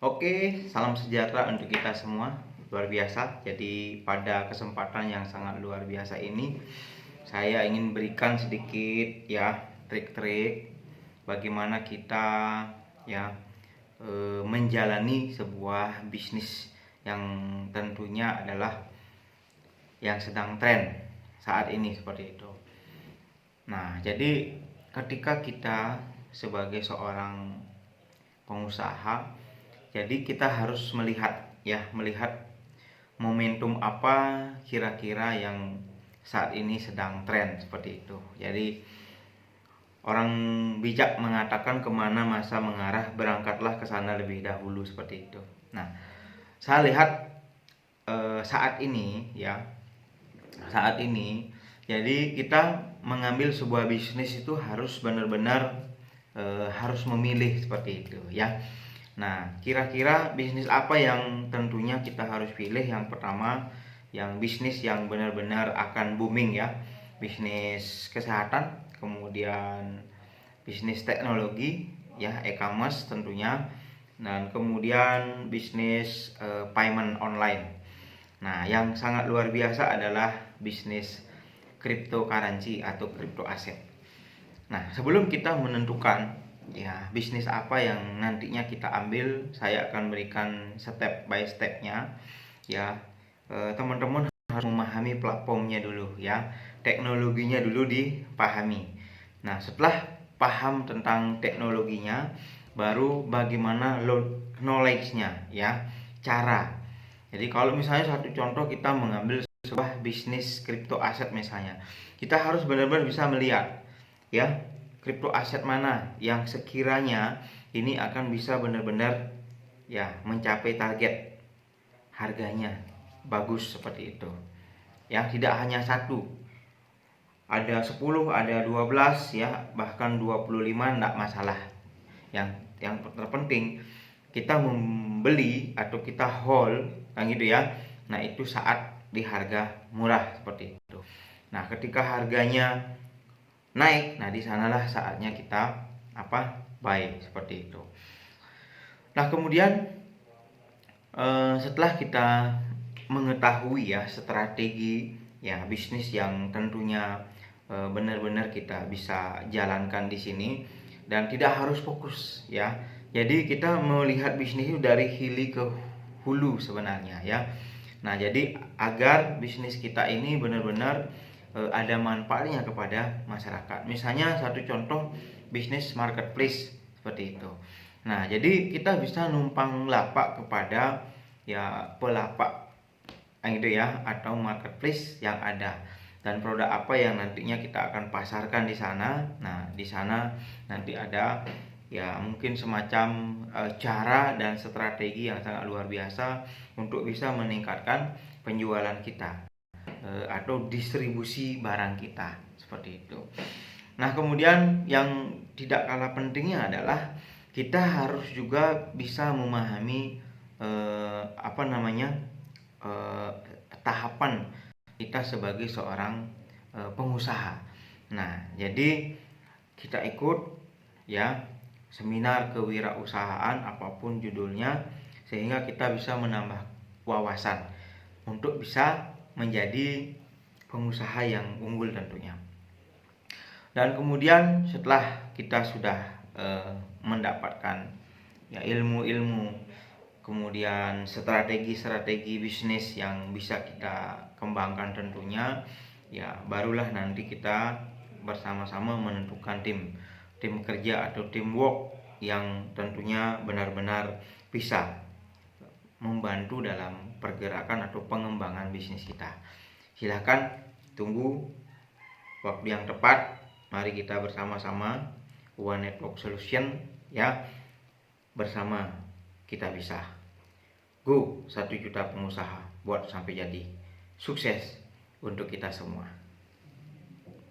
Oke, salam sejahtera untuk kita semua. Luar biasa. Jadi pada kesempatan yang sangat luar biasa ini, saya ingin berikan sedikit ya trik-trik bagaimana kita ya menjalani sebuah bisnis yang tentunya adalah yang sedang tren saat ini seperti itu. Nah, jadi ketika kita sebagai seorang pengusaha, jadi kita harus melihat momentum apa kira-kira yang saat ini sedang tren seperti itu. Jadi orang bijak mengatakan kemana masa mengarah, berangkatlah ke sana lebih dahulu seperti itu. Nah, saya lihat saat ini, jadi kita mengambil sebuah bisnis itu harus benar-benar harus memilih seperti itu ya. Nah, kira-kira bisnis apa yang tentunya kita harus pilih? Yang pertama, yang bisnis yang benar-benar akan booming ya. Bisnis kesehatan, kemudian bisnis teknologi ya, e-commerce tentunya. Dan kemudian bisnis payment online. Nah, yang sangat luar biasa adalah bisnis cryptocurrency atau crypto aset. Nah, sebelum kita menentukan ya bisnis apa yang nantinya kita ambil, saya akan berikan step by stepnya ya. Teman-teman harus memahami platformnya dulu ya, teknologinya dulu dipahami. Nah, setelah paham tentang teknologinya, baru bagaimana knowledge-nya ya, cara. Jadi kalau misalnya satu contoh kita mengambil sebuah bisnis kripto aset misalnya, kita harus benar-benar bisa melihat ya kripto aset mana yang sekiranya ini akan bisa benar-benar ya mencapai target harganya bagus seperti itu ya. Tidak hanya satu, ada 10, ada 12 ya, bahkan 25 enggak masalah. Yang terpenting kita membeli atau kita hold kan gitu ya. Nah, itu saat di harga murah seperti itu. Nah, ketika harganya naik, nah di sanalah saatnya kita buy seperti itu. Nah, kemudian setelah kita mengetahui ya strategi ya bisnis yang tentunya benar-benar kita bisa jalankan di sini, dan tidak harus fokus ya. Jadi kita melihat bisnis itu dari hili ke hulu sebenarnya ya. Nah, jadi agar bisnis kita ini benar-benar ada manfaatnya kepada masyarakat. Misalnya satu contoh bisnis marketplace seperti itu. Nah, jadi kita bisa numpang lapak kepada ya pelapak gitu ya, atau marketplace yang ada, dan produk apa yang nantinya kita akan pasarkan di sana. Nah, di sana nanti ada ya mungkin semacam cara dan strategi yang sangat luar biasa untuk bisa meningkatkan penjualan kita atau distribusi barang kita seperti itu. Nah, kemudian yang tidak kalah pentingnya adalah kita harus juga bisa memahami tahapan kita sebagai seorang pengusaha. Nah, jadi kita ikut ya seminar kewirausahaan apapun judulnya, sehingga kita bisa menambah wawasan untuk bisa menjadi pengusaha yang unggul tentunya. Dan kemudian setelah kita sudah mendapatkan ya ilmu-ilmu, kemudian strategi-strategi bisnis yang bisa kita kembangkan tentunya, ya barulah nanti kita bersama-sama menentukan tim kerja atau teamwork yang tentunya benar-benar bisa membantu dalam pergerakan atau pengembangan bisnis kita. Silahkan tunggu waktu yang tepat. Mari kita bersama-sama One Network Solution ya. Bersama kita bisa. Go 1 juta pengusaha buat sampai jadi. Sukses untuk kita semua.